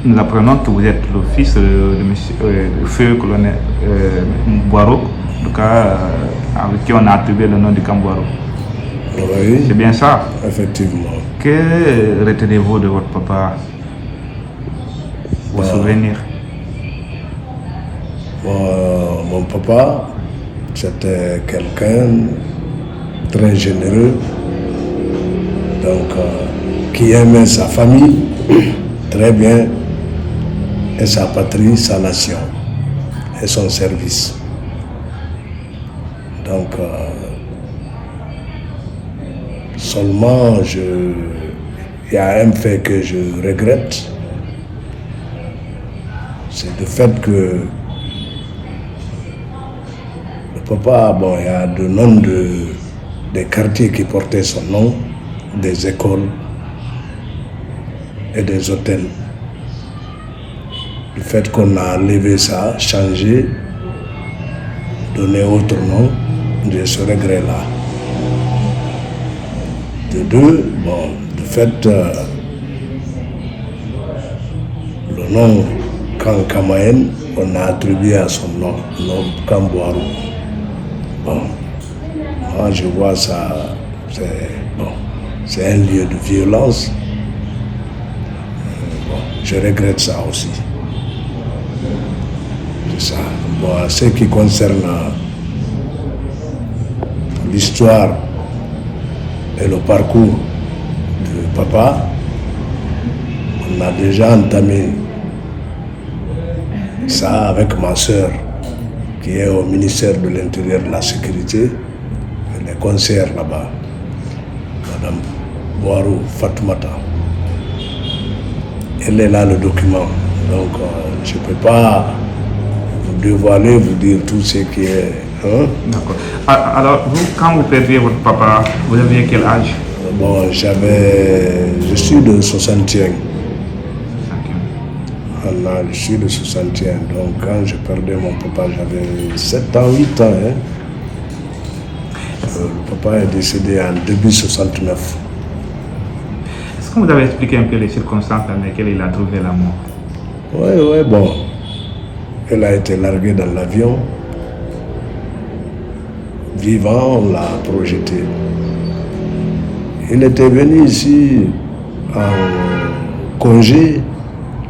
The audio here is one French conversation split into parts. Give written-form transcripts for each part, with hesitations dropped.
nous apprenons que vous êtes le fils de monsieur, feu colonel Boireau, en tout cas avec qui on a attribué le nom du camp Boireau. Oui, c'est bien ça? Effectivement. Que retenez-vous de votre papa? Vos souvenirs? Mon papa, c'était quelqu'un très généreux, donc qui aimait sa famille très bien, et sa patrie, sa nation et son service. Donc seulement il y a un fait que je regrette, c'est le fait que le papa, il y a de noms des quartiers qui portaient son nom, des écoles et des hôtels. Le fait qu'on a enlevé ça, changé, donné autre nom, j'ai ce regret-là. De deux, de fait, le nom Kankamaen, on a attribué à son nom Kamboarou. Moi je vois ça, c'est un lieu de violence. Je regrette ça aussi. C'est ça. Ce qui concerne l'histoire et le parcours de papa, on a déjà entamé ça avec ma soeur qui est au ministère de l'Intérieur et de la Sécurité. Elle est conseillère là-bas, Madame Boireau Fatoumata. Elle est là le document, donc je ne peux pas vous dévoiler, vous dire tout ce qui est... D'accord. Alors, vous, quand vous perdiez votre papa, vous aviez quel âge? Je suis de 61. Je suis de 61, donc quand je perdais mon papa, j'avais 7 ans, 8 ans. Le papa est décédé en début 69. Est-ce que vous avez expliqué un peu les circonstances dans lesquelles il a trouvé la mort? Oui, elle a été larguée dans l'avion. Vivant, on l'a projeté. Il était venu ici en congé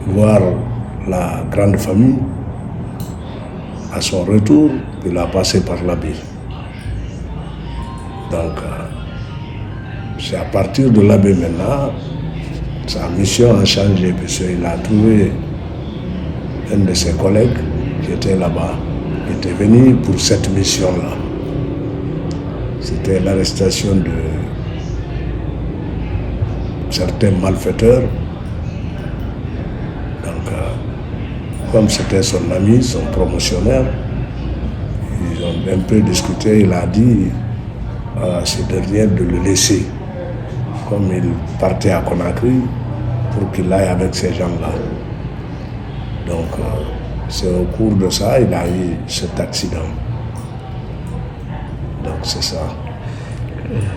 voir la grande famille. À son retour, il a passé par l'abbé. Donc, c'est à partir de l'abbé maintenant, sa mission a changé, parce qu'il a trouvé un de ses collègues qui était là-bas, qui était venu pour cette mission-là. C'était l'arrestation de certains malfaiteurs. Donc, comme c'était son ami, son promotionnaire, ils ont un peu discuté. Il a dit à ce dernier de le laisser, comme il partait à Conakry, pour qu'il aille avec ces gens-là. Donc, c'est au cours de ça il a eu cet accident. Donc, c'est ça.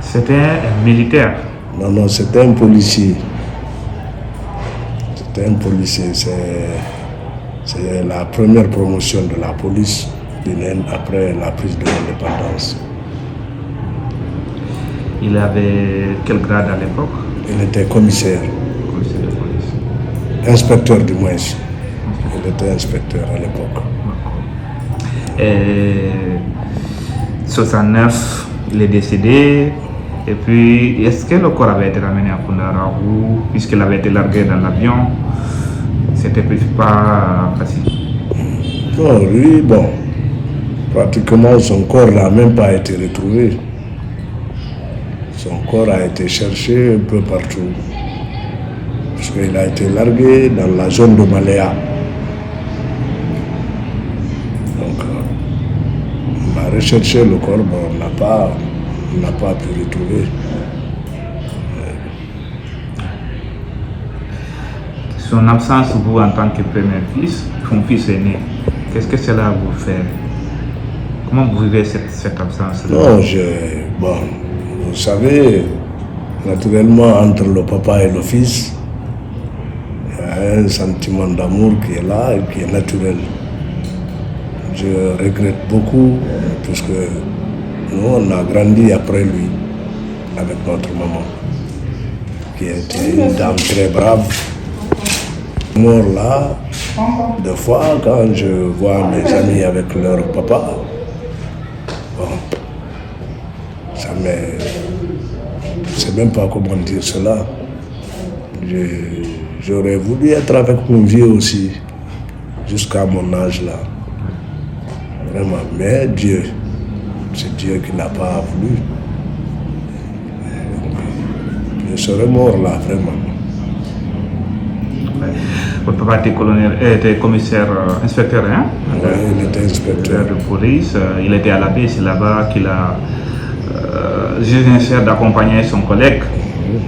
C'était un militaire? Non, c'était un policier. C'était un policier. C'est la première promotion de la police guinéenne après la prise de l'indépendance. Il avait quel grade à l'époque? Il était commissaire. Commissaire de police. Inspecteur du moins. Il était inspecteur à l'époque. Et 69, il est décédé. Et puis, est-ce que le corps avait été ramené à Koundara ou, puisqu'il avait été largué dans l'avion, c'était pas facile? Non, lui, pratiquement son corps n'a même pas été retrouvé. Son corps a été cherché un peu partout. Parce qu'il a été largué dans la zone de Maléa. Donc, on a recherché le corps, on n'a pas pu le retrouver. Son absence, vous, en tant que premier fils, son fils aîné, qu'est-ce que cela vous fait? Comment vous vivez cette absence-là? Non, vous savez, naturellement, entre le papa et le fils, il y a a un sentiment d'amour qui est là et qui est naturel. Je regrette beaucoup puisque nous, on a grandi après lui, avec notre maman, qui était une dame très brave. Mort là, des fois, quand je vois mes amis avec leur papa, bon, ça me... Je ne sais même pas comment dire cela. J'aurais voulu être avec mon vieux aussi, jusqu'à mon âge là. Vraiment, mais Dieu, c'est Dieu qui n'a pas voulu. Je serais mort là, vraiment. Votre papa était commissaire, inspecteur, hein? Oui, il était inspecteur de police. Il était à la paix, c'est là-bas qu'il a jugé nécessaire d'accompagner son collègue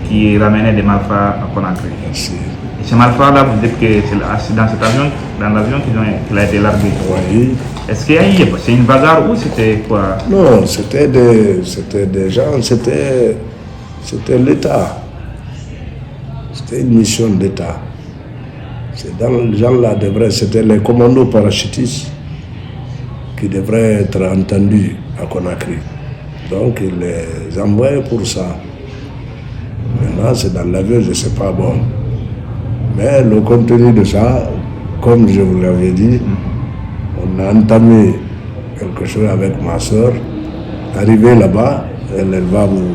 qui ramenait des malfrats à Conakry. Merci. Et ces malfrats-là, vous dites que c'est dans cet avion, dans l'avion qu'il a été largué. Oui. Est-ce qu'il y a eu, c'est une bagarre ou c'était quoi? Non, c'était des gens, c'était l'État. C'était une mission d'État. Les gens-là c'était les commandos parachutistes qui devraient être entendus à Conakry. Donc ils les envoyaient pour ça. Maintenant, c'est dans l'avion, je ne sais pas bon. Mais le contenu de ça, comme je vous l'avais dit, on a entamé quelque chose avec ma soeur. Arrivé là-bas, elle va vous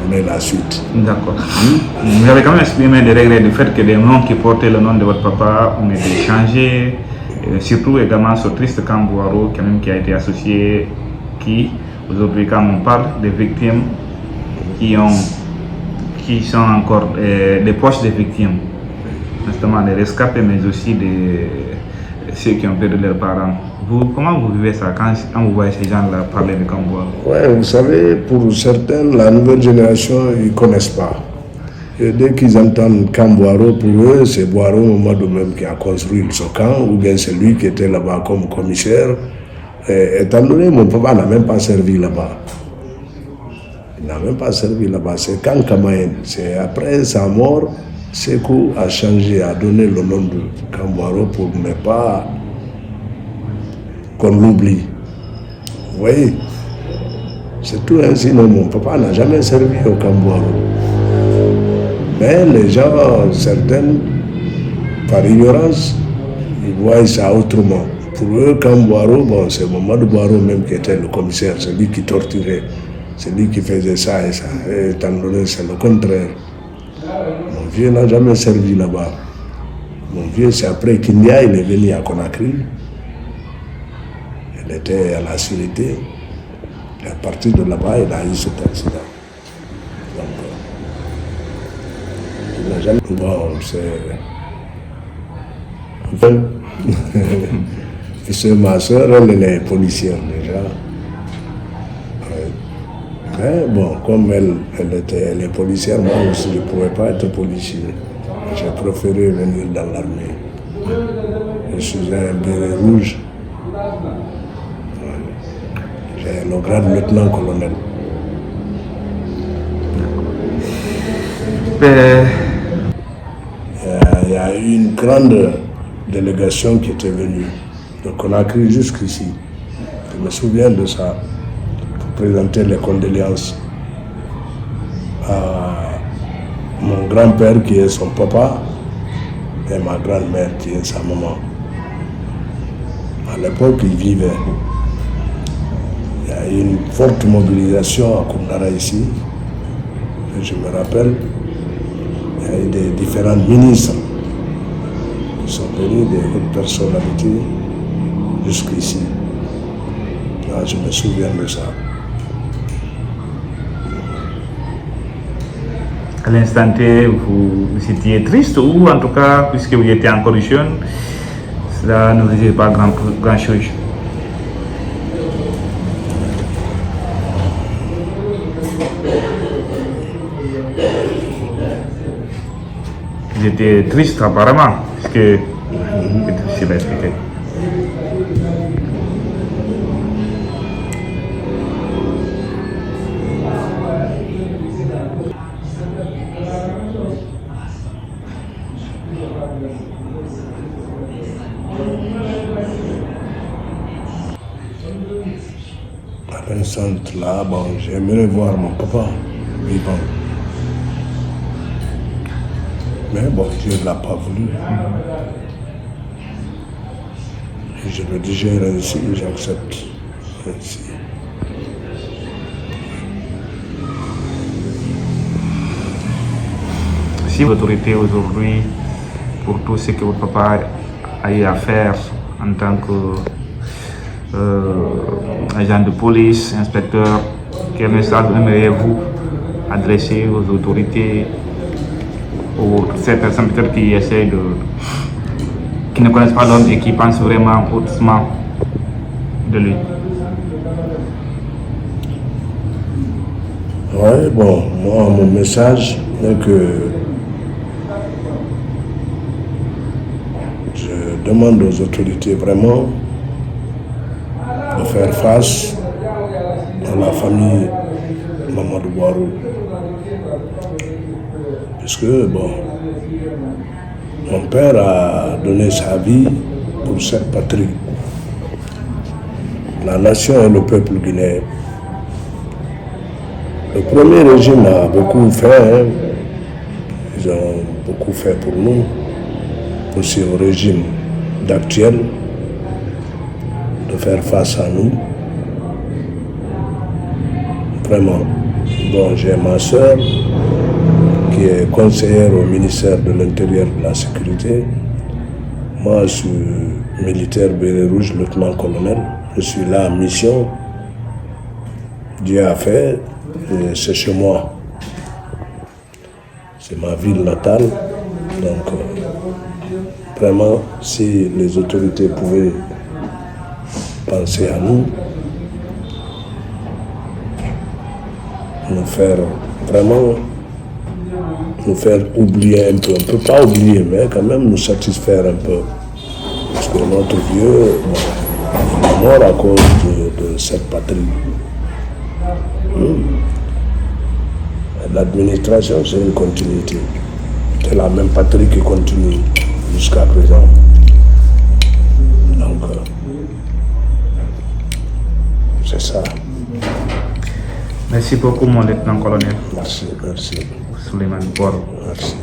donner la suite. D'accord. Vous avez quand même exprimé des regrets du fait que les noms qui portaient le nom de votre papa ont été changés. Surtout également ce triste Kambouaro qui a été associé, qui aujourd'hui quand on parle des victimes qui sont encore des proches des victimes, justement des rescapés, mais aussi de ceux qui ont perdu leurs parents. Comment vous vivez ça quand vous voyez ces gens-là parler de Kambouaro? Oui, vous savez, pour certains, la nouvelle génération, ils ne connaissent pas. Et dès qu'ils entendent Kambouaro, pour eux, c'est Boiro Mamadou même qui a construit le Sokan, ou bien c'est lui qui était là-bas comme commissaire. Et, étant donné mon papa n'a même pas servi là-bas. Il n'a même pas servi là-bas. C'est quand Kamayen. C'est après sa mort, Sékou a changé, a donné le nom de Kambouaro pour ne pas qu'on l'oublie. Vous voyez? C'est tout ainsi. Non, mon papa n'a jamais servi au Kambouaro. Mais les gens, certains, par ignorance, ils voient ça autrement. Pour eux, Kambouaro, bon, c'est Mamadou Boiro même qui était le commissaire, c'est lui qui torturait, c'est lui qui faisait ça et ça. Et étant donné, c'est le contraire. Mon vieux n'a jamais servi là-bas. Mon vieux, c'est après qu'India, il est venu à Conakry. Il était à la sûreté. Et à partir de là-bas, il a eu cet accident. Donc, il n'a jamais... Bon, c'est... Enfin... Puisque ma soeur, elle est policière déjà. Mais bon, comme elle est policière, moi aussi, je ne pouvais pas être policier. J'ai préféré venir dans l'armée. Je suis un béret rouge. J'ai le grade de lieutenant-colonel. Il y a eu une grande délégation qui était venue de Conakry jusqu'ici. Je me souviens de ça, pour présenter les condoléances à mon grand-père qui est son papa et ma grand-mère qui est sa maman. À l'époque, ils vivaient. Il y a eu une forte mobilisation à Koundara ici. Et je me rappelle, il y a eu des différents ministres qui sont venus, des hautes personnalités, jusqu'ici. Là, je me souviens de ça. À l'instant T, vous étiez triste ou en tout cas, puisque vous étiez encore jeune, cela ne vous disait pas grand-chose? Vous étiez triste apparemment, parce que c'est difficile à expliquer. À l'instant là, bon, j'aimerais voir mon papa vivant. Mais bon, Dieu ne l'a pas voulu. Et je le digère ainsi, j'accepte ainsi. Si l'autorité aujourd'hui, pour tout ce que votre papa a eu à faire en tant que agent de police, inspecteur, quel message aimeriez-vous adresser aux autorités, aux ces personnes peut-être qui essaient qui ne connaissent pas l'homme et qui pensent vraiment hautement de lui? Ouais, bon, moi, mon message est que je demande aux autorités vraiment de faire face à la famille Mamadou Boiro. Puisque, bon, mon père a donné sa vie pour cette patrie. La nation et le peuple guinéen. Le premier régime a beaucoup fait, ils ont beaucoup fait pour nous, aussi au régime d'actuel, de faire face à nous. Vraiment. Bon, j'ai ma soeur qui est conseillère au ministère de l'Intérieur et de la Sécurité. Moi, je suis militaire béret rouge, lieutenant-colonel. Je suis là en mission. Dieu a fait, et c'est chez moi. C'est ma ville natale. Donc, vraiment, si les autorités pouvaient penser à nous, nous faire vraiment, nous faire oublier un peu. On ne peut pas oublier, mais quand même nous satisfaire un peu. Parce que notre vieux est mort à cause de cette patrie. L'administration, c'est une continuité. C'est la même patrie qui continue jusqu'à présent. Donc, c'est ça. Merci beaucoup, mon lieutenant-colonel. Merci, merci. Souleymane Boiro. Merci.